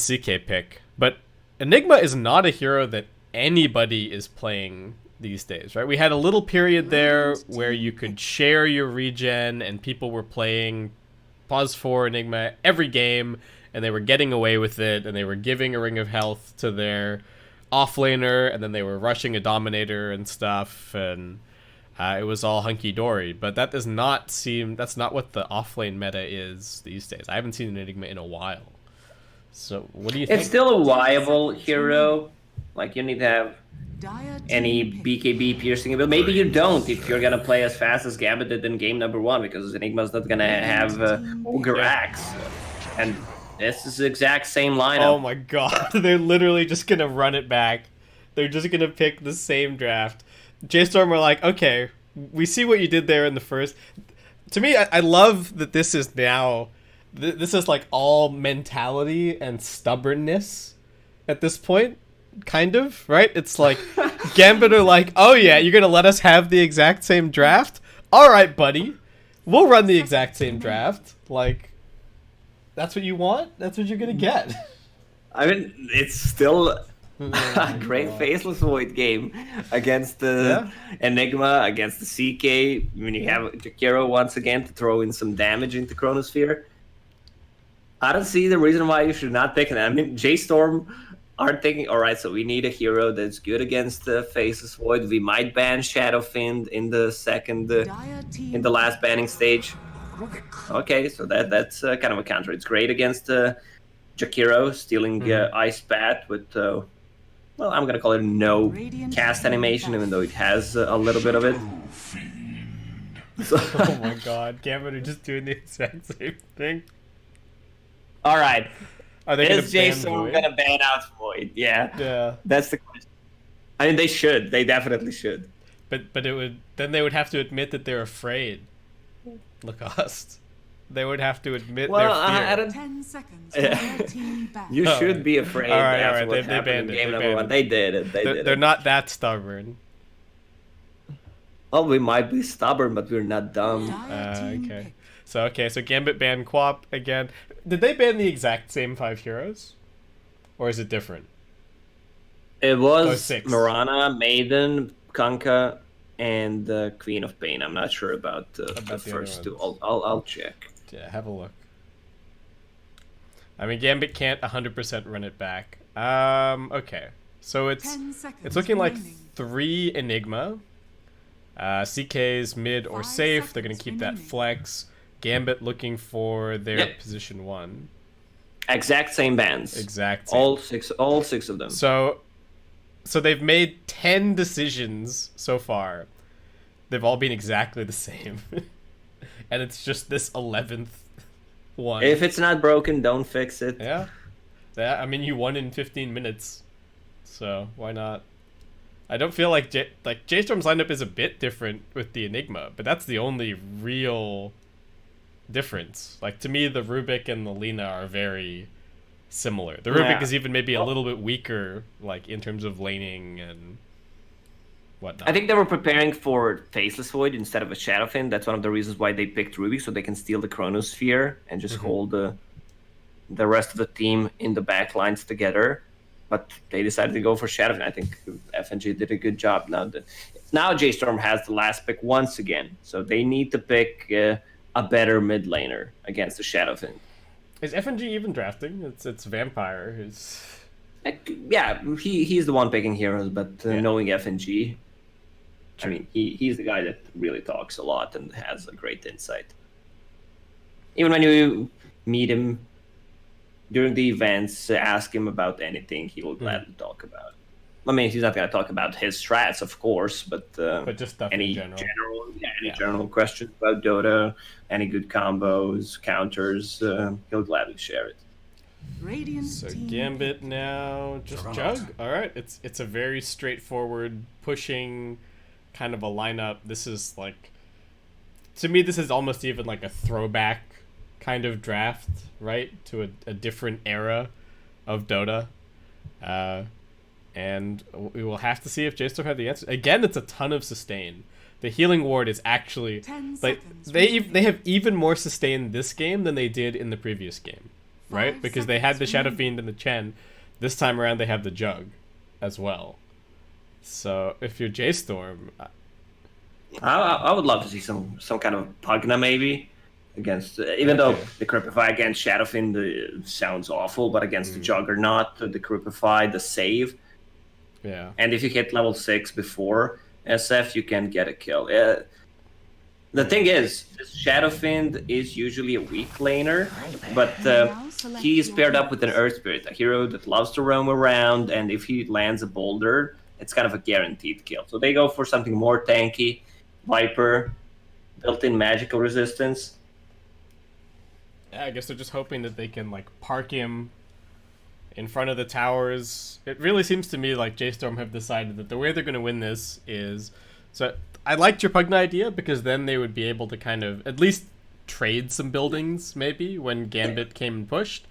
CK pick, but Enigma is not a hero that anybody is playing these days, right? We had a little period there where you could share your regen and people were playing Pause 4 Enigma every game and they were getting away with it and they were giving a Ring of Health to their offlaner and then they were rushing a Dominator and stuff, and it was all hunky-dory. But that does not seem... That's not what the offlane meta is these days. I haven't seen an Enigma in a while. So what do you think? It's still a viable hero. Like, you need to have any BKB piercing ability. Maybe you don't if you're gonna play as fast as Gambit did in game number 1, because Enigma's not gonna have Ogre Axe. And this is the exact same lineup. Oh my god, they're literally just gonna run it back. They're just gonna pick the same draft. J.Storm are like, okay, we see what you did there in the first. To me, I love that this is now... This is like all mentality and stubbornness at this point, kind of, right? It's like Gambit are like, oh yeah, you're gonna let us have the exact same draft? All right, buddy, we'll run the exact same draft. Like, that's what you want? That's what you're gonna get. I mean, it's still a great Faceless Void game against the Enigma, against the CK. When you have Jakiro once again to throw in some damage into Chronosphere. I don't see the reason why you should not pick it. I mean, J.Storm are thinking, all right, so we need a hero that's good against the Faceless Void. We might ban Shadowfiend in the second, in the last banning stage. Okay, so that's kind of a counter. It's great against Jakiro, stealing Ice Bat with, well, I'm going to call it no cast animation, even though it has a little bit of it. Oh my god, Gambit are just doing the exact same thing. All right. Are they Is J.Storm going to ban out Void? Yeah. That's the question. I mean, they should. They definitely should. But it would... Then they would have to admit that they're afraid. Lacoste. They would have to admit their fear. I don't... 10 seconds. You should be afraid. All right. They banned it. Game number 1. They did it. They're not that stubborn. Well, we might be stubborn, but we're not dumb. Okay. So Gambit banned Quap again. Did they ban the exact same 5 heroes? Or is it different? It was 6. Mirana, Maiden, Kanka, and Queen of Pain. I'm not sure about the first two. I'll check. Yeah, have a look. I mean, Gambit can't 100% run it back. Okay. So it's looking like 3 Enigma. CK's mid or safe. They're going to keep that flex. Gambit looking for their position 1. Exact same bands. Exact same. All six of them. So they've made 10 decisions so far. They've all been exactly the same. And it's just this 11th one. If it's not broken, don't fix it. Yeah. I mean, you won in 15 minutes. So why not? I don't feel like J.Storm's lineup is a bit different with the Enigma, but that's the only real difference. Like, to me, the Rubik and the Lina are very similar. The Rubik is even maybe a little bit weaker, like, in terms of laning and whatnot. I think they were preparing for Faceless Void instead of a Shadowfiend. That's one of the reasons why they picked Rubik, so they can steal the Chronosphere and just hold the rest of the team in the back lines together. But they decided to go for Shadowfiend. I think FNG did a good job. Now J.Storm has the last pick once again, so they need to pick a better mid laner against the Shadowfiend. Is FNG even drafting? It's Vampire who's... Yeah, he's the one picking heroes, but knowing FNG, I mean, he's the guy that really talks a lot and has a great insight. Even when you meet him during the events, ask him about anything, he will gladly talk about it. I mean, he's not going to talk about his strats, of course, but just stuff in general. General questions about Dota, any good combos, counters, he'll gladly share it. So Gambit now just Jug. All right, it's a very straightforward pushing kind of a lineup. This is like, to me, this is almost even like a throwback kind of draft, right, to a different era of Dota. And we will have to see if J.Storm have the answer. Again, it's a ton of sustain. The healing ward is actually like they have even more sustain this game than they did in the previous game. right? Because they had the Shadow Fiend and the Chen. This time around, they have the Jug as well. So if you're J.Storm... I would love to see some kind of Pugna maybe against, even though the Cripify against Shadowfiend sounds awful, but against the Juggernaut, the Cripify, the save. Yeah. And if you hit level 6 before SF, you can get a kill. The thing is, this Shadowfiend is usually a weak laner, but he is paired up with an Earth Spirit, a hero that loves to roam around, and if he lands a boulder, it's kind of a guaranteed kill. So they go for something more tanky. Viper, built-in magical resistance. Yeah, I guess they're just hoping that they can like park him in front of the towers. It really seems to me like J.Storm have decided that the way they're going to win this is... So I liked your Pugna idea because then they would be able to kind of at least trade some buildings maybe when Gambit came and pushed.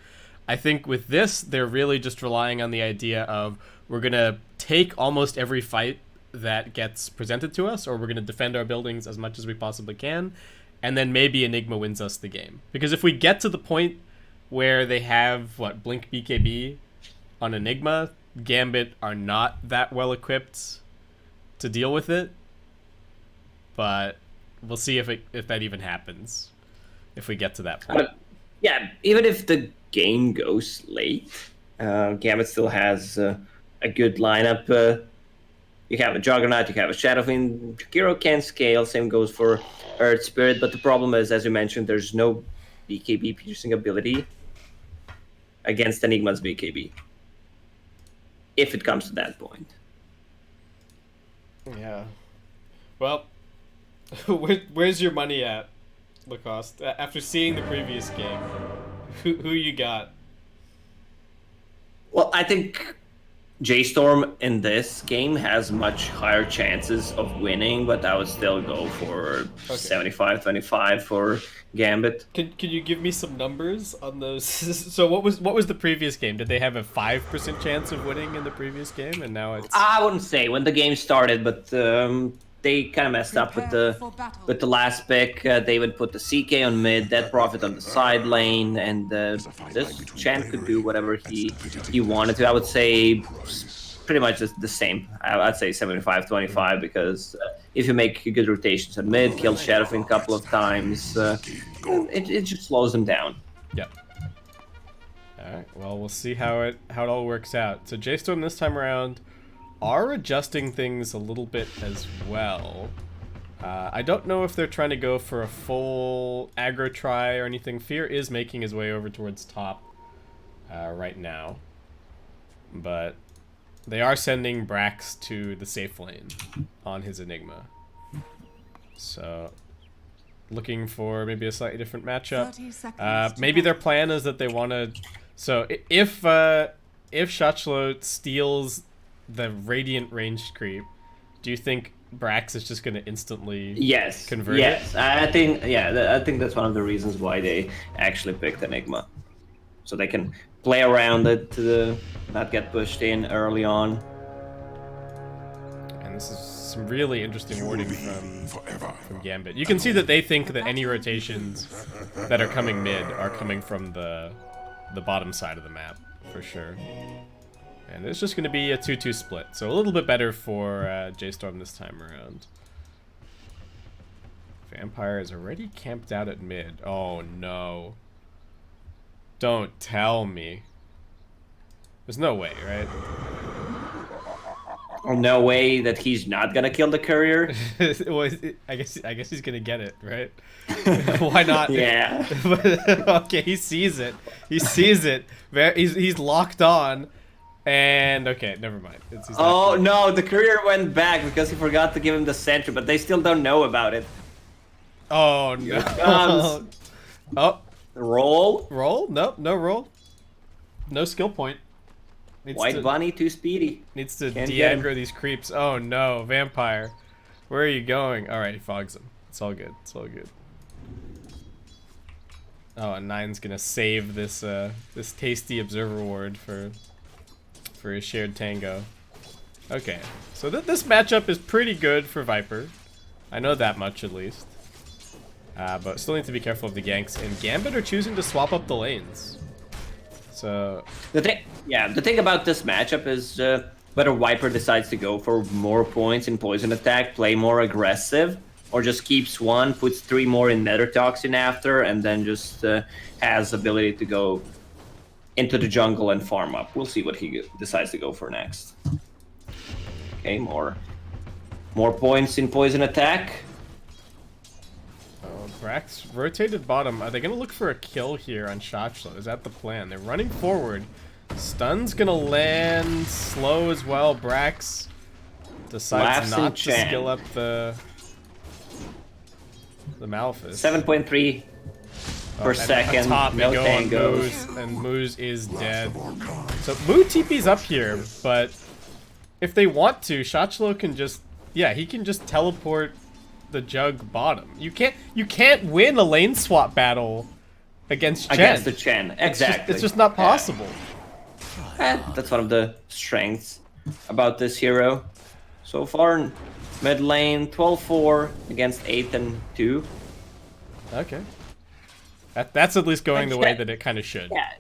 I think with this, they're really just relying on the idea of we're going to take almost every fight that gets presented to us, or we're going to defend our buildings as much as we possibly can, and then maybe Enigma wins us the game. Because if we get to the point where they have, Blink BKB on Enigma, Gambit are not that well equipped to deal with it, but we'll see if that even happens, if we get to that point. Yeah, even if the game goes late, Gambit still has a good lineup. You have a Juggernaut, you have a Shadowfiend. Jakiro can scale, same goes for Earth Spirit, but the problem is, as you mentioned, there's no BKB piercing ability against Enigma's BKB. If it comes to that point. Yeah. Well, where's your money at, Lacoste? After seeing the previous game, who you got? Well, I think J.Storm in this game has much higher chances of winning, but I would still go for 75-25 for Gambit. Can you give me some numbers on those? So what was the previous game? Did they have a 5% chance of winning in the previous game, and now it's... I wouldn't say when the game started, but they kind of messed up with the last pick. They would put the CK on mid, Dead Prophet on the side lane, and this Chen could do whatever he wanted to. I would say pretty much the same. I'd say 75-25, because if you make good rotations on mid, kill Shadowfiend a couple of times, it just slows them down. Yeah. Alright, well, we'll see how it all works out. So J.Storm this time around are adjusting things a little bit as well. I don't know if they're trying to go for a full aggro try or anything. Fear is making his way over towards top right now. But they are sending Brax to the safe lane on his Enigma. So, looking for maybe a slightly different matchup. Maybe their plan is that they want to... So, if Shachlo steals the Radiant ranged creep, do you think Brax is just going to instantly convert it? I think that's one of the reasons why they actually picked Enigma, so they can play around it to not get pushed in early on. And this is some really interesting wording from Gambit. You can see that they think that any rotations that are coming mid are coming from the bottom side of the map for sure. And it's just going to be a 2-2 split, so a little bit better for J.Storm this time around. Vampire is already camped out at mid. Oh no. Don't tell me. There's no way, right? No way that he's not gonna kill the courier. Well, I guess he's gonna get it, right? Why not? Yeah. Okay, he sees it. He sees it. He's locked on. And okay, never mind. Oh no, the courier went back because he forgot to give him the sentry, but they still don't know about it. Oh no. Oh. Roll? Roll? Nope, no roll. No skill point. White Bunny, too speedy. Needs to de-aggro these creeps. Oh no, Vampire. Where are you going? Alright, he fogs him. It's all good. It's all good. Oh, and Nine's gonna save this this tasty observer ward for his shared tango. Okay, so this matchup is pretty good for Viper. I know that much at least. But still need to be careful of the ganks. And Gambit are choosing to swap up the lanes. So the thing about this matchup is whether Viper decides to go for more points in poison attack, play more aggressive, or just keeps one, puts 3 more in Nether Toxin after, and then just has ability to go into the jungle and farm up. We'll see what he decides to go for next. Okay, more points in poison attack. Brax rotated bottom. Are they gonna look for a kill here on Shotchlo? Is that the plan? They're running forward. Stun's gonna land slow as well. Brax decides not to skill up the Malefice. 7.3 per second. Top, no go tangos. on Moose, and Moose is dead. So Moo TP's up here, but if they want to, Shotchlo can just he can just teleport the Jug bottom. You can't win a lane swap battle against Chen. Against the Chen, exactly. It's just not possible. That's one of the strengths about this hero. So far, mid lane 12-4 against 8 and 2. Okay. That's at least going the way that it kind of should. Yeah.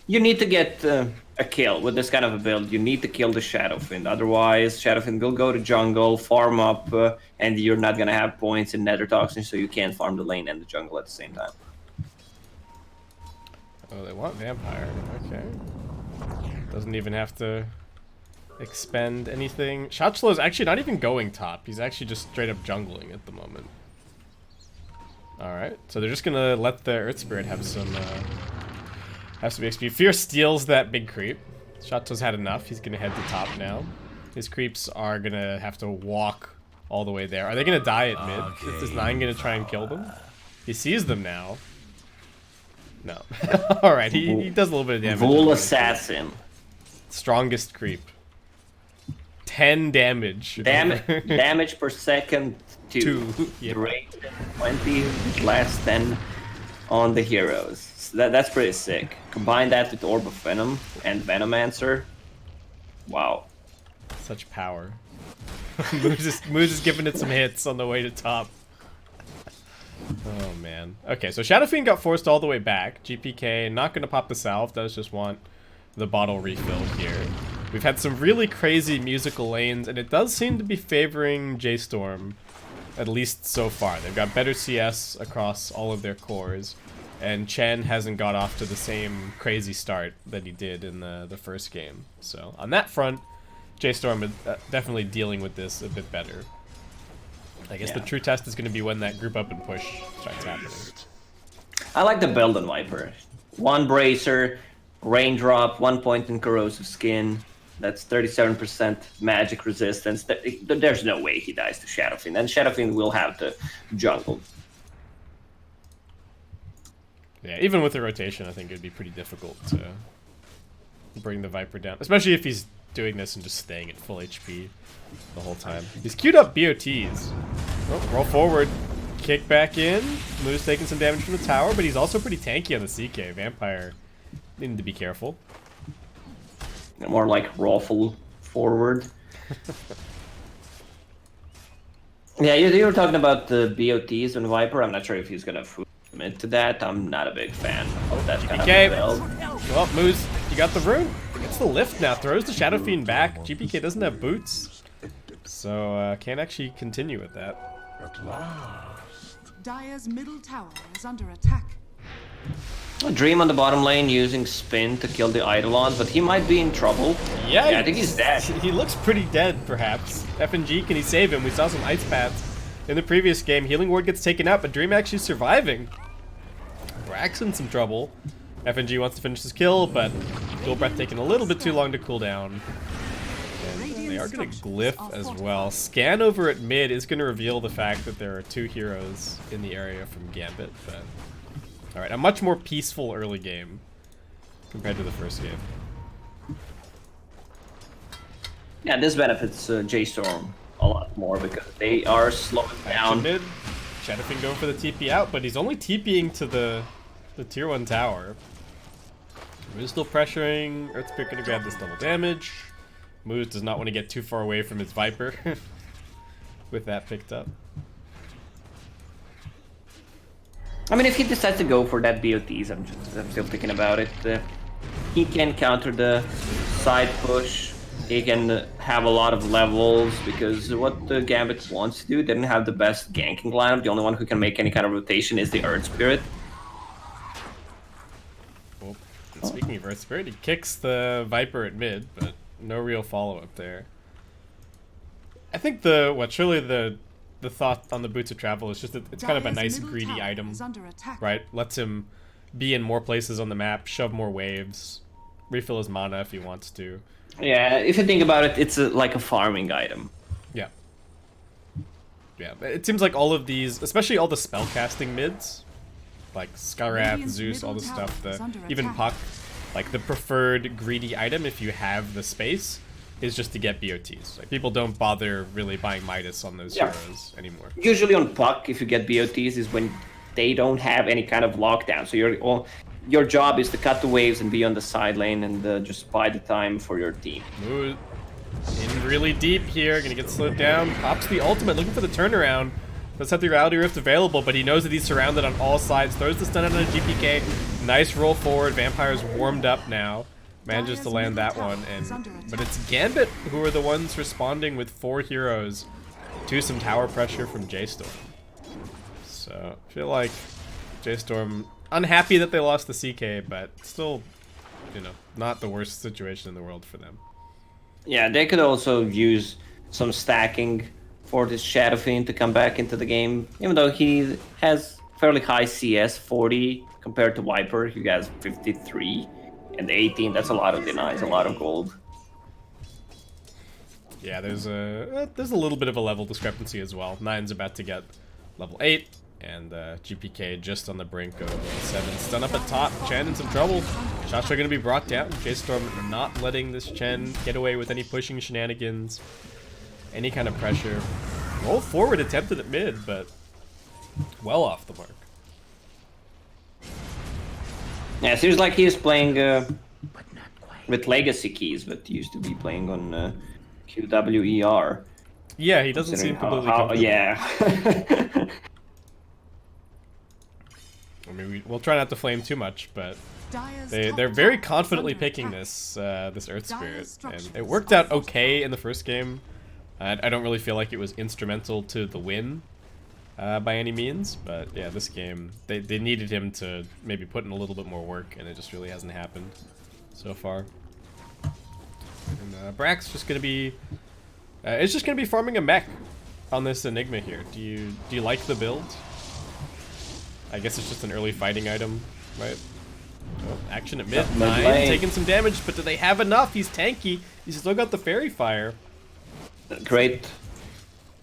You need to get a kill with this kind of a build. You need to kill the Shadowfiend. Otherwise, Shadowfiend will go to jungle, farm up, and you're not going to have points in Nether Toxin, so you can't farm the lane and the jungle at the same time. Oh, they want Vampire. Okay. Doesn't even have to expend anything. Shotchlo is actually not even going top. He's actually just straight up jungling at the moment. Alright, so they're just gonna let the Earth Spirit have some XP. Fear steals that big creep. Shotchlo's had enough. He's gonna head to top now. His creeps are gonna have to walk all the way there. Are they gonna die at mid? Okay. Is this 9 gonna try and kill them? He sees them now. No. Alright, he does a little bit of damage. Bull Assassin. Strongest creep. 10 damage. Damage per second, 2. Yeah. Rate 20, last 10 on the heroes. So that's pretty sick. Combine that with Orb of Venom and Venomancer. Wow. Such power. Moose is giving it some hits on the way to top. Oh man. Okay, so Shadowfiend got forced all the way back. GPK not gonna pop the salve, does just want the bottle refill here. We've had some really crazy musical lanes, and it does seem to be favoring J.Storm, at least so far. They've got better CS across all of their cores, and Chen hasn't got off to the same crazy start that he did in the first game. So on that front, J.Storm is definitely dealing with this a bit better. I guess the true test is going to be when that group up and push starts happening. I like the build on Viper. 1 Bracer, Raindrop, 1 point in Corrosive Skin. That's 37% magic resistance. There's no way he dies to Shadowfiend, and Shadowfiend will have to jungle. Yeah, even with the rotation, I think it'd be pretty difficult to bring the Viper down. Especially if he's doing this and just staying at full HP the whole time. He's queued up BOTs. Oh, roll forward. Kick back in. Moose taking some damage from the tower, but he's also pretty tanky on the CK. Vampire needing to be careful. More like Rawful forward. Yeah, you were talking about the BOTs on Viper. I'm not sure if he's going to commit to that. I'm not a big fan of that kind of build. Go up, Moose. You got the rune. Gets the lift now. Throws the Shadowfiend back. GPK doesn't have boots, so can't actually continue with that. At last. Dire's middle tower is under attack. Dream on the bottom lane using spin to kill the Eidolons, but he might be in trouble. Yeah, I think he's dead. He looks pretty dead, perhaps. FNG, can he save him? We saw some ice paths in the previous game. Healing Ward gets taken out, but Dream actually surviving. Brax in some trouble. FNG wants to finish his kill, but Dual Breath taking a little bit too long to cool down. And they are going to glyph as well. Scan over at mid is going to reveal the fact that there are 2 heroes in the area from Gambit, but... Alright, a much more peaceful early game compared to the first game. Yeah, this benefits J.Storm a lot more because they are slowing down. Mid. Shadowfiend going for the TP out, but he's only TPing to the tier 1 tower. Moose still pressuring. Earth Spirit gonna grab this double damage. Moose does not want to get too far away from his Viper with that picked up. I mean, if he decides to go for that BOTs, I'm still thinking about it. he can counter the side push. He can have a lot of levels, because what the Gambit wants to do, they didn't have the best ganking lineup. The only one who can make any kind of rotation is the Earth Spirit. Well, speaking of Earth Spirit, he kicks the Viper at mid, but no real follow-up there. I think surely the thought on the Boots of Travel is just that it's kind of a nice greedy item, right? Lets him be in more places on the map, shove more waves, refill his mana if he wants to. Yeah, if you think about it, it's like a farming item. Yeah. Yeah, it seems like all of these, especially all the spellcasting mids, like Skywrath, Zeus, all this stuff, even Puck, like the preferred greedy item if you have the space is just to get BOTs. Like, people don't bother really buying Midas on those heroes anymore. Usually on Puck, if you get BOTs, is when they don't have any kind of lockdown. So your job is to cut the waves and be on the side lane and just buy the time for your team. Ooh, in really deep here, gonna get slowed down. Pops the ultimate, looking for the turnaround. Does have the Reality Rift available, but he knows that he's surrounded on all sides. Throws the stun out on a GPK. Nice roll forward. Vampire's warmed up now. Manages to land that one, but it's Gambit who are the ones responding with 4 heroes to some tower pressure from J.Storm. So I feel like J.Storm unhappy that they lost the CK, but still, you know, not the worst situation in the world for them. Yeah, they could also use some stacking for this Shadow Fiend to come back into the game, even though he has fairly high CS, 40 compared to Viper. You guys 53. And 18, that's a lot of denies, a lot of gold. Yeah, there's a little bit of a level discrepancy as well. 9's about to get level 8, and GPK just on the brink of 7. Stun up at top, Chen in some trouble. Shots are going to be brought down. J.Storm not letting this Chen get away with any pushing shenanigans, any kind of pressure. Roll forward attempted at mid, but well off the mark. Yeah, it seems like he's playing with legacy keys, but used to be playing on QWER. Yeah, he doesn't seem completely comfortable. Yeah. I mean, we'll try not to flame too much, but they're very confidently picking this Earth Spirit, and it worked out okay in the first game. I don't really feel like it was instrumental to the win. By any means, but yeah, this game, they needed him to maybe put in a little bit more work, and it just really hasn't happened so far. And Brax just gonna be, it's just gonna be farming a mech on this Enigma here. Do you like the build? I guess it's just an early fighting item, right? Oh, action at mid, 9, taking some damage, but do they have enough? He's tanky. He's still got the Fairy Fire. Great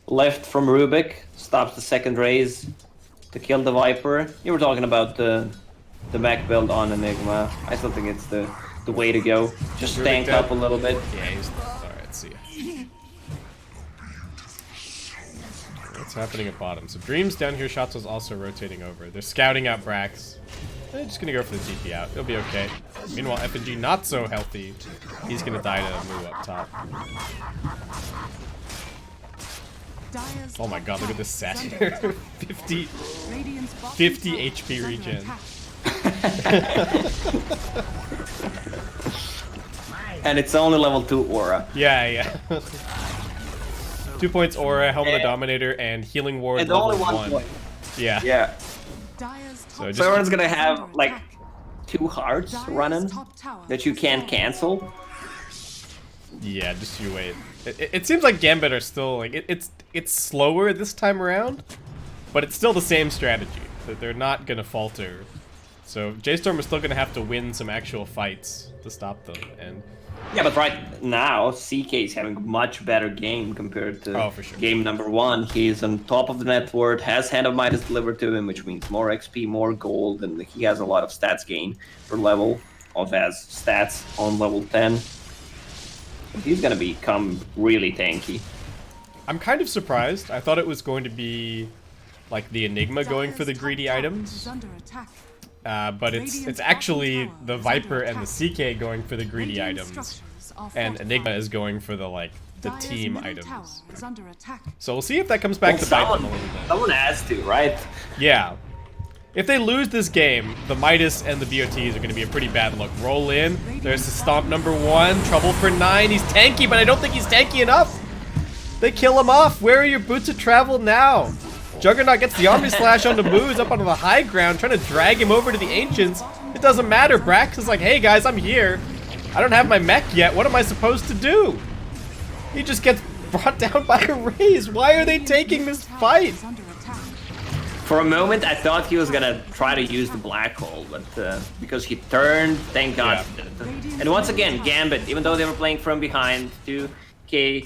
left from Rubik, stops the second raise to kill the Viper. You were talking about the mech build on Enigma. I still think it's the way to go. Just tank up a little bit. Yeah, he's alright, see ya. What's happening at bottom? So Dreams down here, Shots was also rotating over. They're scouting out Brax. They're just gonna go for the TP out. It'll be okay. Meanwhile, FNG not so healthy. He's gonna die to move up top. Oh my god, look at this set here. 50 HP regen. And it's only level 2 aura. Yeah. 2 points aura, Helm of the Dominator, and Healing Ward and level only 1 point. Yeah. So everyone's gonna have like 2 hearts running that you can't cancel. Yeah, just you wait. It seems like Gambit are still like it's slower this time around, but it's still the same strategy. That they're not gonna falter. So J.Storm is still gonna have to win some actual fights to stop them. And yeah, but right now CK is having a much better game compared to for sure. Game number 1. He's on top of the net worth, has Hand of Midas delivered to him, which means more XP, more gold, and he has a lot of stats gain per level of as stats on level 10. He's gonna become really tanky. I'm kind of surprised. I thought it was going to be like the Enigma going for the greedy items, but it's actually the Viper and the CK going for the greedy items, and Enigma is going for the team items. So we'll see if that comes back to bite them a little bit. Someone has to, right? Yeah, If they lose this game, the Midas and the BOTs are going to be a pretty bad look. Roll in. There's the stomp number 1. Trouble for 9. He's tanky, but I don't think he's tanky enough. They kill him off. Where are your boots of travel now? Juggernaut gets the Omni Slash onto Moose up onto the high ground, trying to drag him over to the Ancients. It doesn't matter. Brax is like, hey guys, I'm here. I don't have my mech yet. What am I supposed to do? He just gets brought down by a raise. Why are they taking this fight? For a moment, I thought he was gonna try to use the black hole, but because he turned, thank God. Yeah. And once again, Gambit, even though they were playing from behind, 2k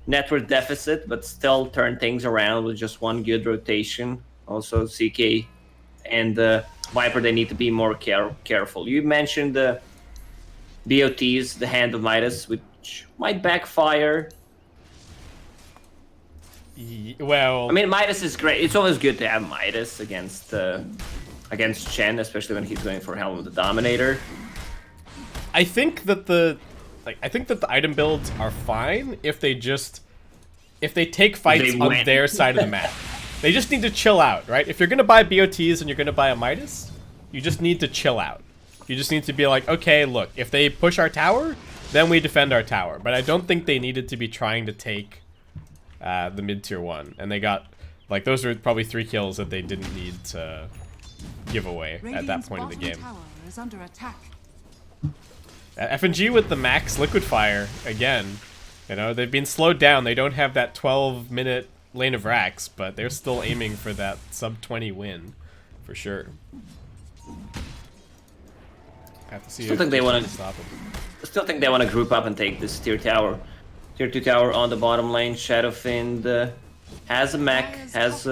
network deficit, but still turned things around with just one good rotation. Also, CK and Viper, they need to be more careful. You mentioned the BOTs, the Hand of Midas, which might backfire. Well, I mean, Midas is great. It's always good to have Midas against Chen, especially when he's going for Helm of the Dominator. I think that the item builds are fine if they take fights on their side of the map. They just need to chill out, right? If you're gonna buy BOTs and you're gonna buy a Midas, you just need to chill out. You just need to be like, okay, look, if they push our tower, then we defend our tower. But I don't think they needed to be trying to take the mid-tier 1, and they got, like, those are probably 3 kills that they didn't need to give away at that point in the game. FNG with the max liquid fire again. You know, they've been slowed down. They don't have that 12-minute lane of racks, but they're still aiming for that sub-20 win for sure. Have to see. Still think they want to group up and take this tier tower. Tier 2 tower on the bottom lane. Shadowfiend has a mech, has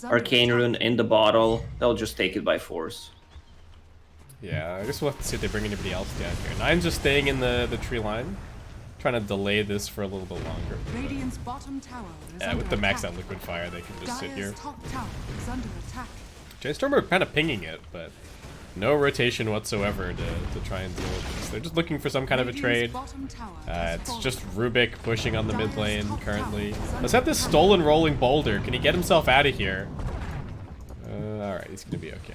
Arcane Rune in the bottle. They'll just take it by force. Yeah, I guess we'll have to see if they bring anybody else down here. Nine's just staying in the tree line, trying to delay this for a little bit longer. Radiant's bottom tower is Yeah, with the max out liquid fire, they can just sit here. top tower is under attack. J.Storm are kind of pinging it, but no rotation whatsoever to try and deal with this. They're just looking for some kind of a trade. It's just Rubik pushing on the mid lane currently. Let's have this stolen rolling boulder. Can he get himself out of here? Alright, he's going to be okay.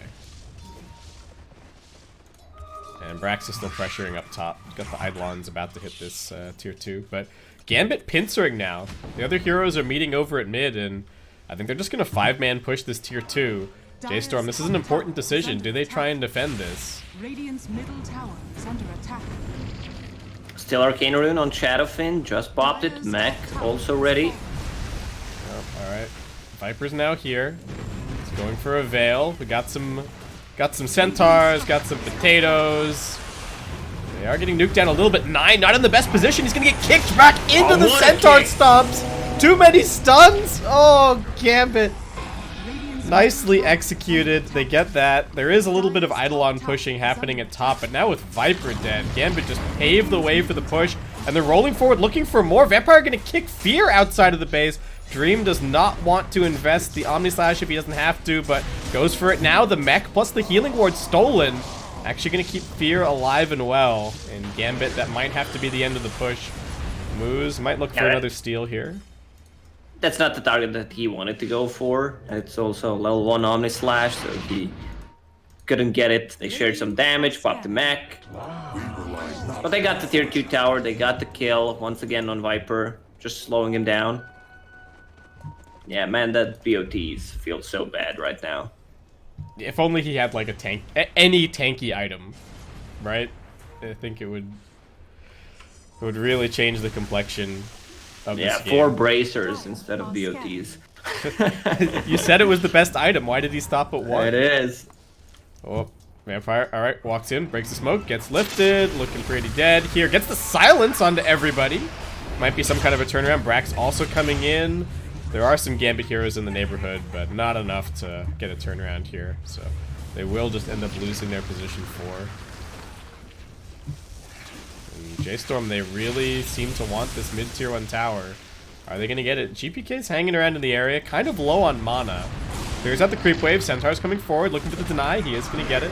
And Brax is still pressuring up top. Got the Eidolons about to hit this tier 2. But Gambit pincering now. The other heroes are meeting over at mid, and I think they're just going to 5-man push this tier 2. J.Storm, this is an important decision. Do they try and defend this? Radiant's middle tower is under attack. Still Arcane Rune on Shadowfin, just popped it. Mech also ready. Oh, alright. Viper's now here. He's going for a Veil. We got some centaurs, got some potatoes. They are getting nuked down a little bit. Nine, not in the best position. He's gonna get kicked back into the centaur stomps. Too many stuns. Oh, Gambit. Nicely executed. They get that. There is a little bit of Eidolon pushing happening at top, but now with Viper dead, Gambit just paved the way for the push, and they're rolling forward looking for more. Vampire gonna kick Fear outside of the base. Dream does not want to invest the Omni Slash if he doesn't have to, but goes for it now. The mech plus the healing ward stolen. Actually gonna keep Fear alive and well. And Gambit, that might have to be the end of the push. Moose might look for another steal here. That's not the target that he wanted to go for. It's also level 1 Omni Slash, so he couldn't get it. They shared some damage, popped the mech. But they got the tier 2 tower, they got the kill once again on Viper, just slowing him down. Yeah, man, that BOTs feel so bad right now. If only he had like a tank, any tanky item, right? I think it would really change the complexion of this game. 4 bracers instead of BOTs. You said it was the best item. Why did he stop at 1? It is. Oh, Vampire. All right, walks in, breaks the smoke, gets lifted, looking pretty dead here. Gets the silence onto everybody. Might be some kind of a turnaround. Brax also coming in. There are some Gambit heroes in the neighborhood, but not enough to get a turnaround here. So they will just end up losing their position 4. And J.Storm, they really seem to want this mid-tier 1 tower. Are they going to get it? GPK's hanging around in the area, kind of low on mana. Clears out the creep wave. Centaur's coming forward, looking for the deny. He is going to get it.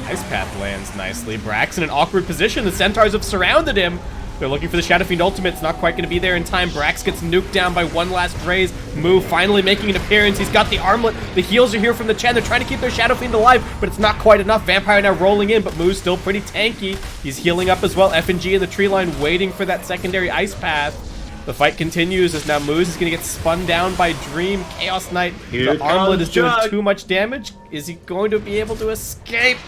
Ice Path lands nicely. Brax in an awkward position. The Centaurs have surrounded him. They're looking for the Shadow Fiend ultimate. It's not quite going to be there in time. Brax gets nuked down by one last raise. Moo finally making an appearance. He's got the armlet. The heals are here from the Chen. They're trying to keep their Shadow Fiend alive, but it's not quite enough. Vampire now rolling in, but Moo's still pretty tanky. He's healing up as well. FNG in the tree line waiting for that secondary ice path. The fight continues as now Moose is going to get spun down by Dream. Chaos Knight. The armlet is doing too much damage. Is he going to be able to escape?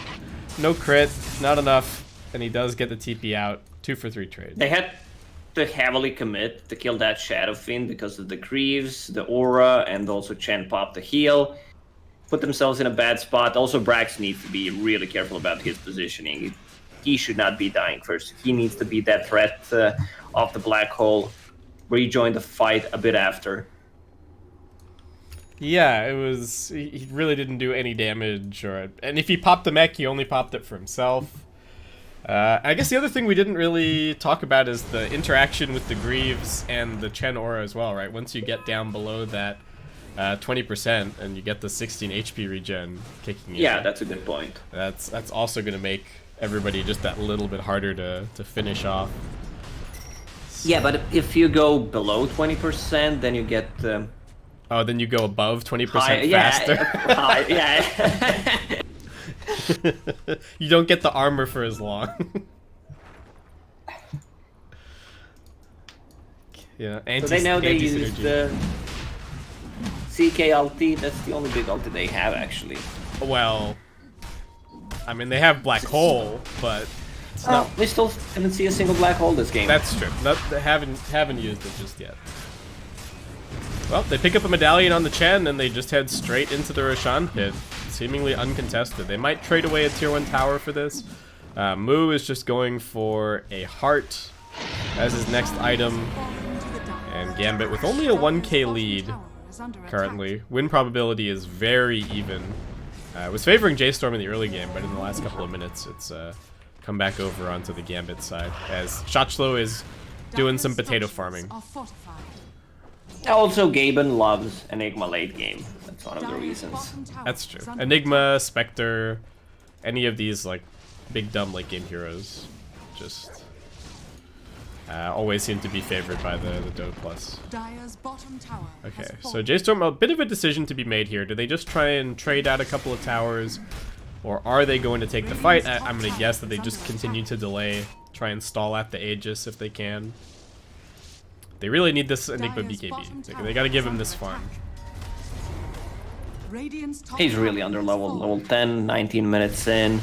No crit. Not enough. And he does get the TP out. 2 for 3 trade. They had to heavily commit to kill that Shadow Fiend because of the Greaves, the Aura, and also Chen popped the heal. Put themselves in a bad spot. Also, Brax needs to be really careful about his positioning. He should not be dying first. He needs to be that threat of the black hole. Rejoin the fight a bit after. Yeah, it was... He really didn't do any damage. And if he popped the mech, he only popped it for himself. I guess the other thing we didn't really talk about is the interaction with the Greaves and the Chen Aura as well, right? Once you get down below that 20% and you get the 16 HP regen kicking in. Yeah, that's a good point. That's also going to make everybody just that little bit harder to finish off. So. Yeah, but if you go below 20%, then you get... oh, then you go above 20% faster? Yeah. You don't get the armor for as long. Yeah, so they know they use the CK ulti. That's the only big ulti they have, actually. Well, I mean, they have Black Hole, but it's not... We still haven't seen a single Black Hole this game. That's true. They haven't used it just yet. Well, they pick up a medallion on the Chen, and they just head straight into the Roshan pit, seemingly uncontested. They might trade away a tier 1 tower for this. Moo is just going for a heart as his next item. And Gambit with only a 1k lead currently. Win probability is very even. It was favoring J.Storm in the early game, but in the last couple of minutes, it's come back over onto the Gambit side, as Shachlo is doing some potato farming. Also, Gaben loves Enigma late game. That's one of the reasons. That's true. Enigma, Spectre, any of these like big dumb late game heroes, just always seem to be favored by the Dode Plus. Okay, so J.Storm, a bit of a decision to be made here. Do they just try and trade out a couple of towers, or are they going to take the fight? I'm going to guess that they just continue to delay, try and stall at the Aegis if they can. They really need this Enigma BKB. They gotta give him this farm. He's really under level 10, 19 minutes in.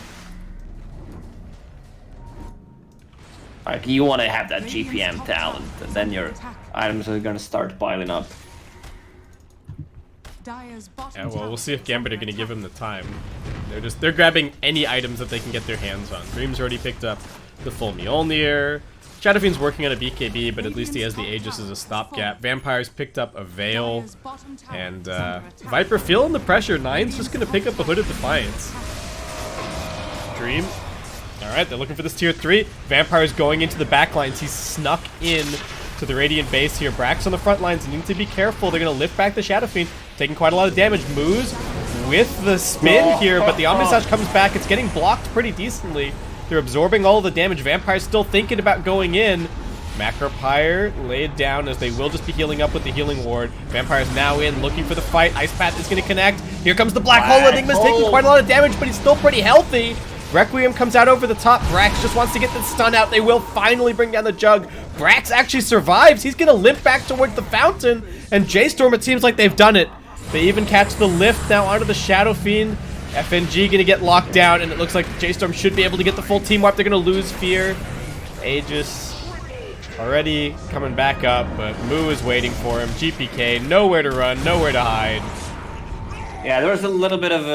Like, you want to have that GPM talent, and then your items are gonna start piling up. Yeah, well, we'll see if Gambit are gonna give him the time. They're grabbing any items that they can get their hands on. Dream's already picked up the full Mjolnir. Shadow Fiend's working on a BKB, but at least he has the Aegis as a stopgap. Vampire's picked up a Veil, and Viper feeling the pressure. Nine's just gonna pick up a Hood of Defiance. Dream. Alright, they're looking for this tier 3. Vampire's going into the back lines. He's snuck in to the Radiant base here. Brax on the front lines need to be careful. They're gonna lift back the Shadow Fiend, taking quite a lot of damage. Moose with the spin here, but the Omnisash comes back. It's getting blocked pretty decently. They're absorbing all the damage. Vampire's still thinking about going in. Macropyre laid down as they will just be healing up with the healing ward. Vampire's now in, looking for the fight. Ice Path is going to connect. Here comes the Black Hole. Enigma's taking quite a lot of damage, but he's still pretty healthy. Requiem comes out over the top. Brax just wants to get the stun out. They will finally bring down the Jug. Brax actually survives. He's going to limp back towards the fountain. And J.Storm, it seems like they've done it. They even catch the lift now onto the Shadow Fiend. FNG gonna get locked down, and it looks like J.Storm should be able to get the full team wipe. They're gonna lose Fear. Aegis already coming back up, but Moo is waiting for him. GPK, nowhere to run, nowhere to hide. Yeah, there was a little bit of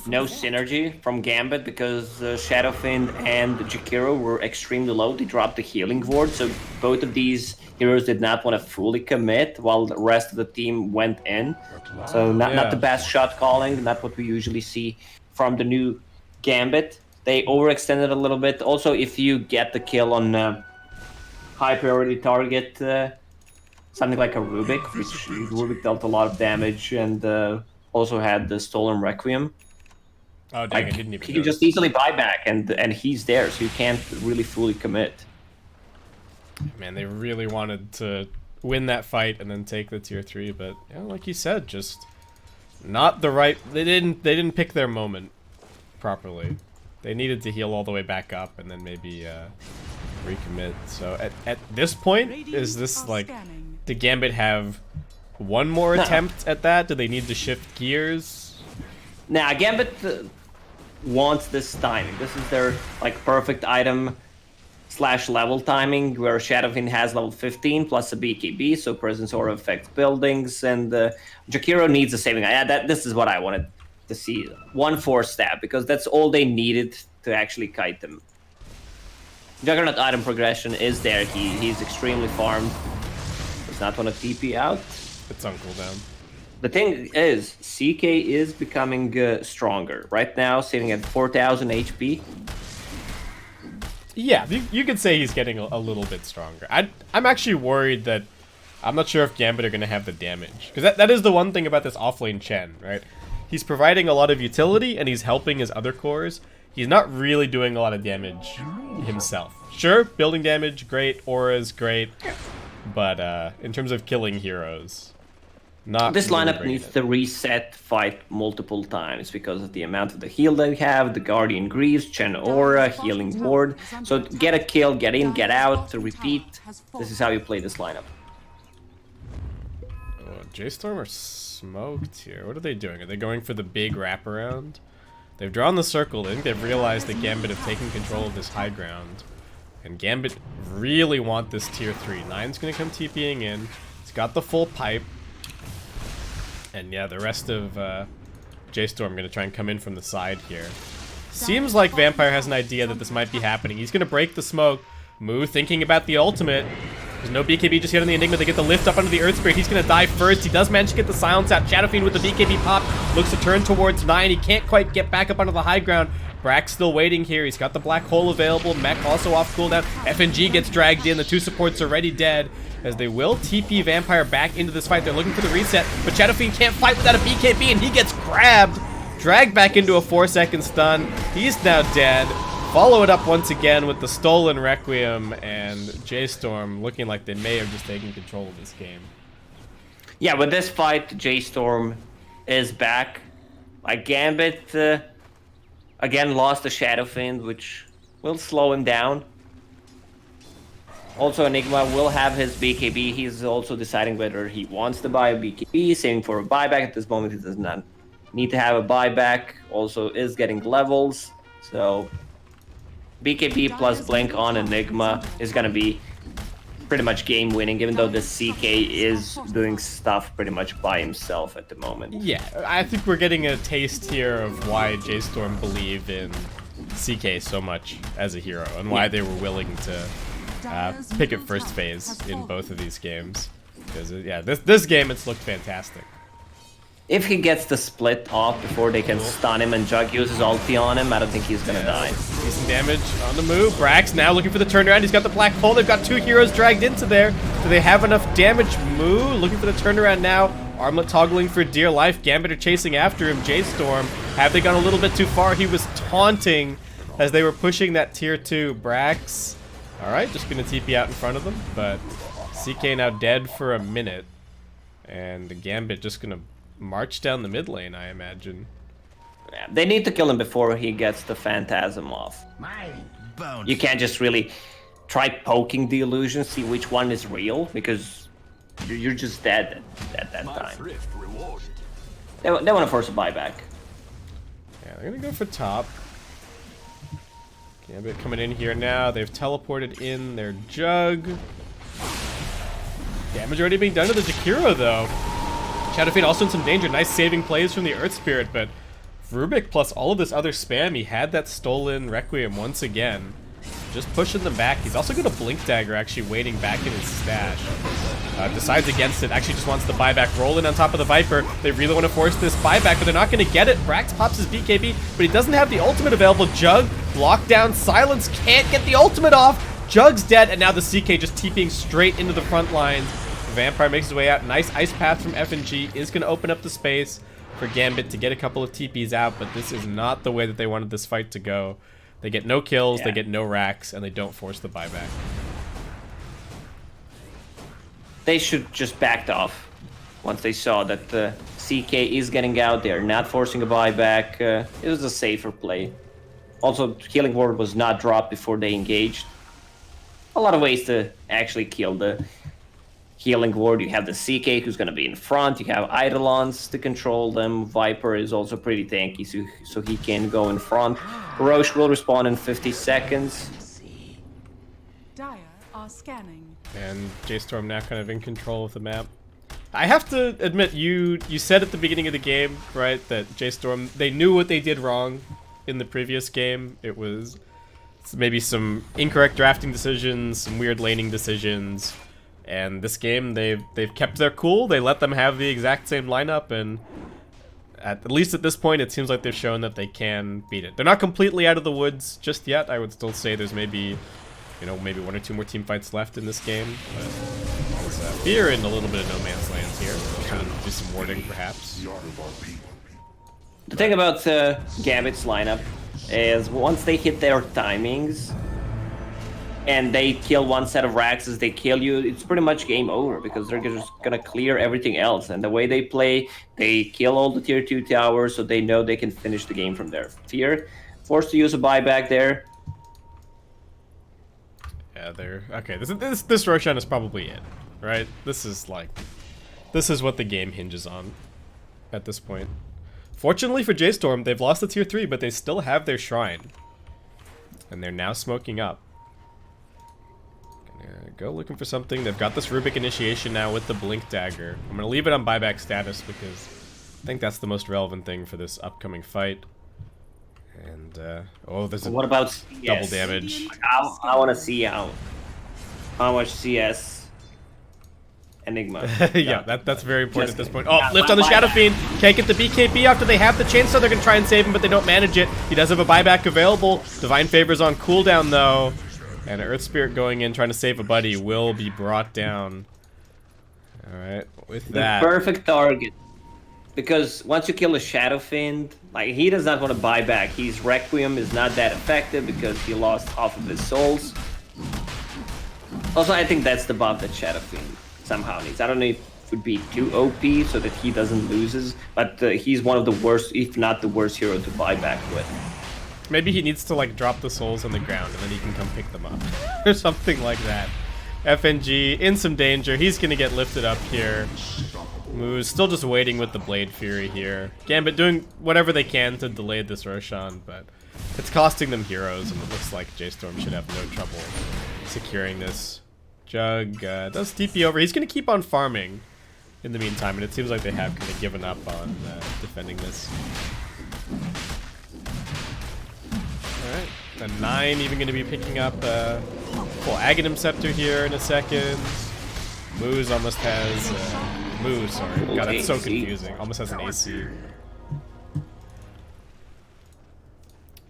no synergy from Gambit because Shadow Fiend and Jakiro were extremely low. They dropped the healing ward, so both of these heroes did not want to fully commit while the rest of the team went in. So not the best shot calling, not what we usually see from the new Gambit. They overextended a little bit. Also, if you get the kill on high priority target, something like a Rubik, which Rubik dealt a lot of damage and also had the Stolen Requiem. Oh, dang, I Like, didn't even he can notice. just easily buy back, and he's there, so you can't really fully commit. Man, they really wanted to win that fight and then take the tier 3, but like you said, just not the right. They didn't pick their moment properly. They needed to heal all the way back up and then maybe recommit. So at this point, is this like, did Gambit have one more attempt at that? Do they need to shift gears? Now, Gambit wants this timing. This is their like perfect item / level timing, where Shadowfiend has level 15 plus a BKB, so Presence Aura affects buildings, and Jakiro needs a saving. This is what I wanted to see. 1/4 stab, because that's all they needed to actually kite them. Juggernaut item progression is there. He's extremely farmed. Does not want to TP out. It's on cooldown. The thing is, CK is becoming stronger. Right now, sitting at 4,000 HP. Yeah, you could say he's getting a little bit stronger. I'm actually worried that I'm not sure if Gambit are going to have the damage. Because that is the one thing about this offlane Chen, right? He's providing a lot of utility and he's helping his other cores. He's not really doing a lot of damage himself. Sure, building damage, great. Aura's great. But in terms of killing heroes, not this really lineup bringing needs it. to reset fight multiple times because of the amount of the heal they have, the Guardian Greaves, Chen Aura, Healing Ward. So get a kill, get in, get out, to repeat. This is how you play this lineup. Oh, J.Storm are smoked here. What are they doing? Are they going for the big wraparound? They've drawn the circle. I think they've realized that Gambit have taken control of this high ground. And Gambit really want this tier 3. Nine's going to come TPing in. He's got the full pipe. And yeah, the rest of J.Storm going to try and come in from the side here. Seems like Vampire has an idea that this might be happening. He's going to break the smoke. Moo thinking about the ultimate. There's no BKB just yet on the Enigma. They get the lift up under the Earth Spirit. He's going to die first. He does manage to get the silence out. Shadowfiend with the BKB pop. Looks to turn towards 9. He can't quite get back up onto the high ground. Brack's still waiting here. He's got the black hole available. Mech also off cooldown. FNG gets dragged in. The 2 supports already dead, as they will TP Vampire back into this fight. They're looking for the reset, but Shadowfiend can't fight without a BKB, and he gets grabbed. Dragged back into a 4-second stun. He's now dead. Follow it up once again with the stolen Requiem, and J.Storm looking like they may have just taken control of this game. Yeah, with this fight, J.Storm is back. Like Gambit, again, lost the Shadowfiend, which will slow him down. Also, Enigma will have his BKB. He's also deciding whether he wants to buy a BKB, saving for a buyback. At this moment, he does not need to have a buyback. Also is getting levels. So BKB plus Blink on Enigma is going to be pretty much game winning, even though the CK is doing stuff pretty much by himself at the moment. Yeah, I think we're getting a taste here of why J.Storm believed in CK so much as a hero, and why they were willing to pick it first phase in both of these games. Because yeah, this game it's looked fantastic. If he gets the split off before they can stun him and Jug uses ulti on him, I don't think he's gonna die. Decent damage on the move. Brax now looking for the turnaround. He's got the black hole. They've got 2 heroes dragged into there. Do they have enough damage? Moo looking for the turnaround now. Armlet toggling for dear life. Gambit are chasing after him. J.Storm, have they gone a little bit too far? He was taunting as they were pushing that tier 2. Brax, alright, just gonna TP out in front of them, but CK now dead for a minute. And the Gambit just gonna march down the mid lane, I imagine. Yeah, they need to kill him before he gets the Phantasm off. You can't just really try poking the illusion, see which one is real, because you're just dead at that time. They want to force a buyback. Yeah, they're gonna go for top. Gambit coming in here now. They've teleported in their Jug. Damage already being done to the Jakiro, though. Shadowfiend also in some danger. Nice saving plays from the Earth Spirit, but Rubik plus all of this other spam, he had that stolen Requiem once again. Just pushing them back. He's also got a Blink Dagger actually waiting back in his stash. Decides against it. Actually just wants the buyback. Roll in on top of the Viper. They really want to force this buyback, but they're not going to get it. Brax pops his BKB, but he doesn't have the ultimate available. Jug, lockdown, silence, can't get the ultimate off. Jug's dead, and now the CK just TPing straight into the front lines. Vampire makes his way out. Nice ice path from FNG is going to open up the space. for Gambit to get a couple of TPs out, but this is not the way that they wanted this fight to go. They get no kills, they get no racks, and they don't force the buyback. They should just backed off once they saw that the CK is getting out there, not forcing a buyback. It was a safer play. Also, Healing Ward was not dropped before they engaged. A lot of ways to actually kill the Healing Ward. You have the CK who's going to be in front. You have Eidolons to control them. Viper is also pretty tanky, so he can go in front. Roche will respawn in 50 seconds. Dire are scanning. And J.Storm now kind of in control of the map. I have to admit, you said at the beginning of the game, right, that J.Storm, they knew what they did wrong in the previous game. It was maybe some incorrect drafting decisions, some weird laning decisions. And this game, they've kept their cool. They let them have the exact same lineup, and at least at this point, it seems like they've shown that they can beat it. They're not completely out of the woods just yet. I would still say there's maybe, you know, maybe 1 or 2 more team fights left in this game. But Fear in a little bit of no man's land here. Trying to do some warding, perhaps. The thing about Gambit's lineup is once they hit their timings, and they kill one set of racks as they kill you, it's pretty much game over because they're just gonna clear everything else. And the way they play, they kill all the tier 2 towers, so they know they can finish the game from there. Fear, forced to use a buyback there. Yeah, they're... Okay, this Roshan is probably it, right? This is what the game hinges on at this point. Fortunately for J.Storm, they've lost the tier 3, but they still have their shrine. And they're now smoking up. Go looking for something. They've got this Rubik initiation now with the Blink Dagger. I'm going to leave it on buyback status because I think that's the most relevant thing for this upcoming fight. And, oh, there's a what about CS? Double damage. I want to see how much CS Enigma. Yeah, that's very important at this point. Oh, lift on the Shadow Fiend. Can't get the BKB after they have the chance, so they're going to try and save him, but they don't manage it. He does have a buyback available. Divine Favor's on cooldown, though. And Earth Spirit going in, trying to save a buddy, will be brought down. Alright, with that. The perfect target. Because once you kill a Shadow Fiend, like, he does not want to buy back. His Requiem is not that effective because he lost half of his souls. Also, I think that's the buff that Shadow Fiend somehow needs. I don't know if it would be too OP so that he doesn't lose, but he's one of the worst, if not the worst hero to buy back with. Maybe he needs to, like, drop the souls on the ground and then he can come pick them up. Or something like that. FNG in some danger. He's going to get lifted up here. Moo's still just waiting with the Blade Fury here. Gambit doing whatever they can to delay this Roshan, but it's costing them heroes, and it looks like J.Storm should have no trouble securing this. Jug does TP over. He's going to keep on farming in the meantime, and it seems like they have kind of given up on defending this. Alright, the 9 even going to be picking up full Aghanim Scepter here in a second. Moose almost has... Moose, sorry. God, that's so confusing. Almost has an AC.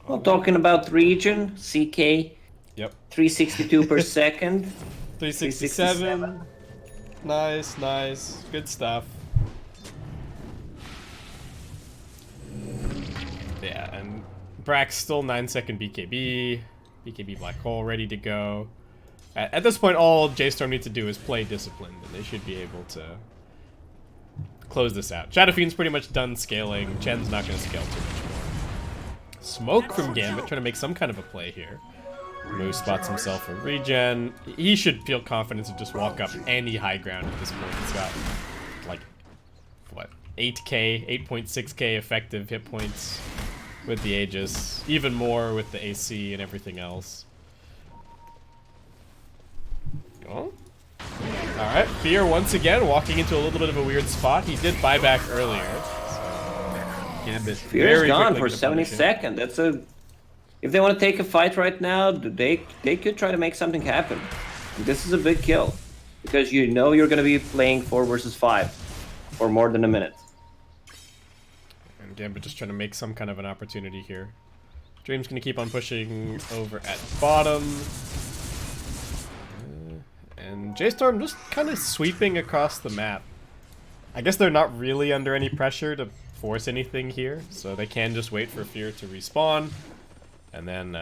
Well, talking about region, CK. Yep. 362 per second. 367. Nice, nice. Good stuff. Yeah, and Brack's still 9-second BKB. BKB Black Hole ready to go. At this point, all J.Storm needs to do is play disciplined, and they should be able to close this out. Shadow Fiend's pretty much done scaling. Chen's not going to scale too much more. Smoke from Gambit, trying to make some kind of a play here. Moose spots himself a regen. He should feel confident to just walk up any high ground at this point. He's got, like, what, 8k, 8.6k effective hit points with the Aegis. Even more with the AC and everything else. Oh. Alright, Fear once again walking into a little bit of a weird spot. He did buy back earlier. So Gambit Fear's gone for 70 seconds. That's a... If they want to take a fight right now, they could try to make something happen. This is a big kill. Because you know you're going to be playing 4 versus 5 for more than a minute. And Gambit just trying to make some kind of an opportunity here. Dream's going to keep on pushing over at bottom. And J.Storm just kind of sweeping across the map. I guess they're not really under any pressure to force anything here, so they can just wait for Fear to respawn, and then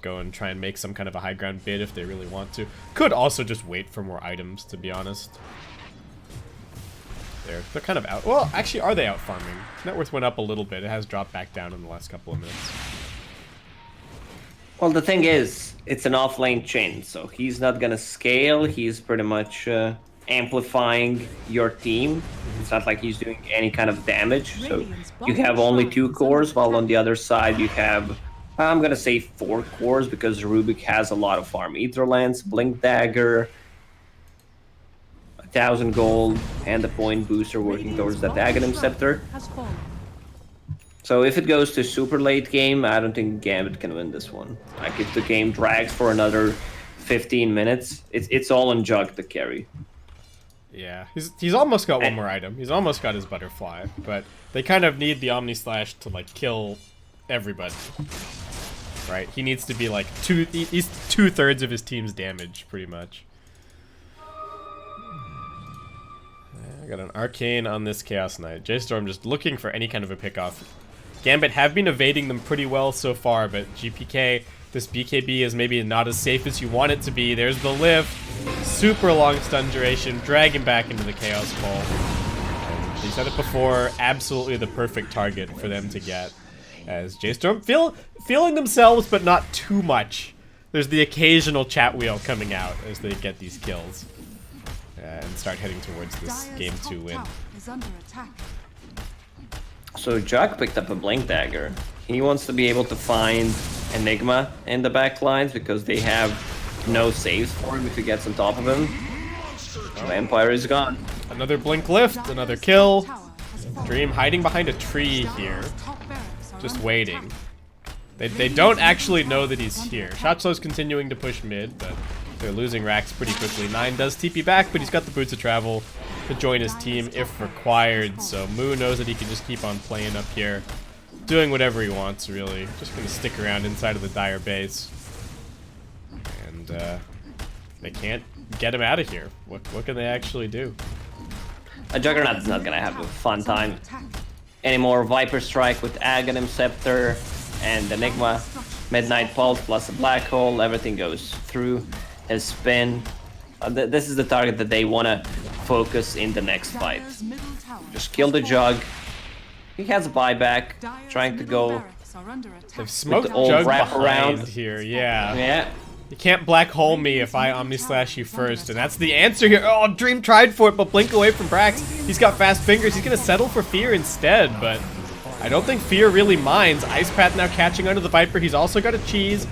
go and try and make some kind of a high ground bid if they really want to. Could also just wait for more items, to be honest. They're kind of out. Well, actually, are they out farming? Net worth went up a little bit. It has dropped back down in the last couple of minutes. Well, the thing is, it's an off-lane chain, so he's not gonna scale. He's pretty much amplifying your team. It's not like he's doing any kind of damage. So you have only 2 cores, while on the other side you have, I'm gonna say 4 cores, because Rubik has a lot of farm. Ether Lance, Blink Dagger, 1,000 gold, and the point booster working towards that Aghanim Scepter. So if it goes to super late game, I don't think Gambit can win this one. Like, if the game drags for another 15 minutes, it's all on Jug to carry. Yeah, he's almost got one more item. He's almost got his butterfly, but they kind of need the Omni Slash to like kill everybody. Right? He needs to be like he's 2/3 of his team's damage, pretty much. I got an Arcane on this Chaos Knight. J.Storm just looking for any kind of a pickoff. Gambit have been evading them pretty well so far, but GPK, this BKB is maybe not as safe as you want it to be. There's the lift. Super long stun duration. Drag him back into the Chaos Ball. And they said it before, absolutely the perfect target for them to get. As J.Storm feeling themselves, but not too much. There's the occasional chat wheel coming out as they get these kills. And start heading towards this game 2 win. So Jug picked up a Blink Dagger. He wants to be able to find Enigma in the back lines because they have no saves for him if he gets on top of him. Vampire is gone. Another Blink lift, another kill. Dream hiding behind a tree here. Just waiting. They don't actually know that he's here. Shotslow's continuing to push mid, but they're losing racks pretty quickly. 9 does TP back, but he's got the boots of travel to join his team if required. So Moo knows that he can just keep on playing up here, doing whatever he wants, really. Just gonna stick around inside of the Dire base. And they can't get him out of here. What can they actually do? A Juggernaut is not gonna have a fun time anymore. Viper Strike with Aghanim Scepter and Enigma. Midnight Pulse plus a Black Hole. Everything goes through his spin. This is the target that they want to focus in the next fight. Just kill the Jug. He has a buyback, trying to go. They've smoked old Jug wrap behind around here, yeah. Yeah. You can't black hole me if I Omni Slash you first, and that's the answer here. Oh, Dream tried for it, but Blink away from Brax. He's got fast fingers. He's gonna settle for Fear instead, but I don't think Fear really minds. Ice Path now catching under the Viper. He's also got a cheese.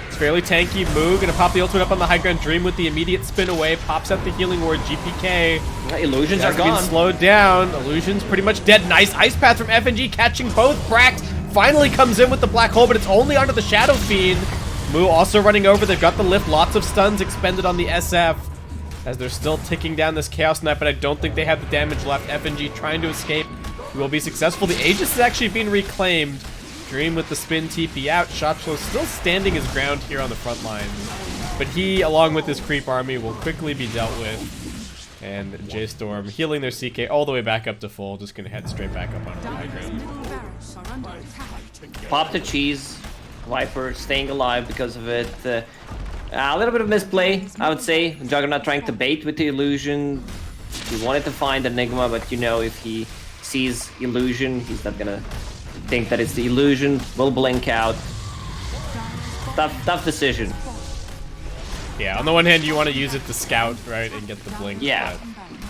It's fairly tanky. Moo gonna pop the ultimate up on the high ground. Dream with the immediate spin away. Pops out the healing ward. GPK. Illusions are gone. Been slowed down. Illusions pretty much dead. Nice Ice Path from FNG catching both. Brax finally comes in with the black hole, but it's only onto the Shadow Fiend. Moo also running over. They've got the lift. Lots of stuns expended on the SF as they're still ticking down this Chaos Knight, but I don't think they have the damage left. FNG trying to escape. He will be successful. The Aegis is actually being reclaimed. Dream with the spin TP out. Shotflow still standing his ground here on the front line. But he, along with his creep army, will quickly be dealt with. And J.Storm healing their CK all the way back up to full. Just going to head straight back up onto the high ground. Pop the cheese. Viper staying alive because of it. A little bit of misplay, I would say. Juggernaut trying to bait with the illusion. He wanted to find Enigma, but you know, if he sees illusion, he's not gonna think that it's the illusion. Will blink out. Tough decision. Yeah, on the one hand, you want to use it to scout, right, and get the blink. Yeah.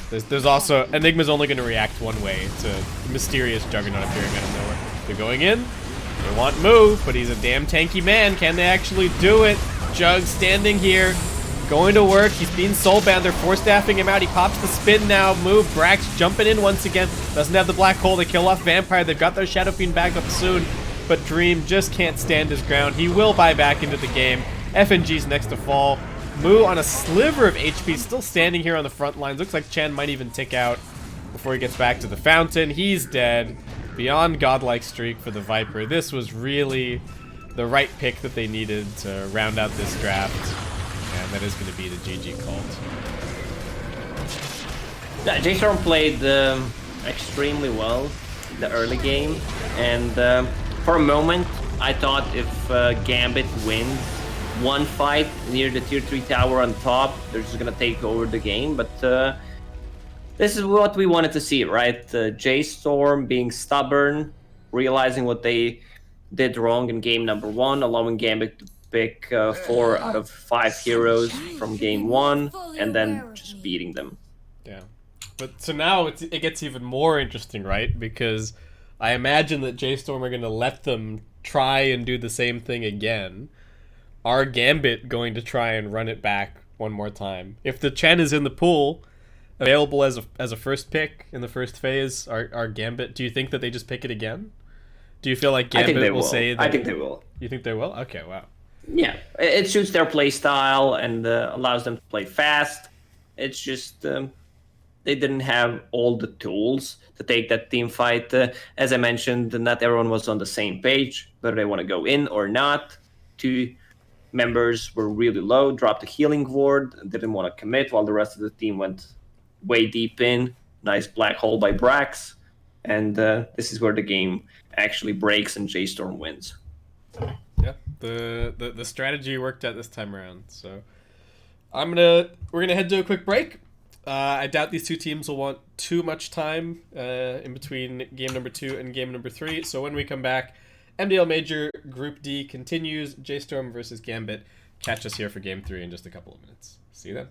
There's also Enigma's only going to react one way to mysterious Juggernaut appearing out of nowhere. They're going in. They want Moo, but he's a damn tanky man. Can they actually do it? Jug standing here, going to work. He's being soulbound. They're force-staffing him out. He pops the spin now. Moo, Brax jumping in once again. Doesn't have the black hole. They kill off Vampire. They've got their Shadow Fiend back up soon, but Dream just can't stand his ground. He will buy back into the game. FNG's next to fall. Moo on a sliver of HP, still standing here on the front lines. Looks like Chen might even tick out before he gets back to the fountain. He's dead. Beyond godlike streak for the Viper. This was really the right pick that they needed to round out this draft, and that is going to be the GG cult. J.Storm played extremely well. the early game, and for a moment I thought if Gambit wins one fight near the tier 3 tower on top, they're just gonna take over the game, but this is what we wanted to see, right? J.Storm being stubborn, realizing what they did wrong in game number 1, allowing Gambit to pick 4 out of 5 heroes from game 1, and then just beating them. Yeah. But so now it gets even more interesting, right? Because I imagine that J.Storm are going to let them try and do the same thing again. Are Gambit going to try and run it back one more time? If the Chen is in the pool, available as a first pick in the first phase, are Gambit, do you think that they just pick it again? Do you feel like Gambit will say that? I think they will. You think they will? Okay, wow. Yeah, it suits their play style and allows them to play fast. It's just they didn't have all the tools to take that team fight. As I mentioned, not everyone was on the same page, whether they want to go in or not. 2 members were really low, dropped a healing ward, didn't want to commit, while the rest of the team went way deep in. Nice black hole by Brax. And this is where the game actually breaks and J.Storm wins. Yeah, the strategy worked out this time around. So we're gonna head to a quick break. I doubt these two teams will want too much time in between game number 2 and game number 3. So when we come back, MDL Major Group D continues. J.Storm versus Gambit. Catch us here for game 3 in just a couple of minutes. See you then.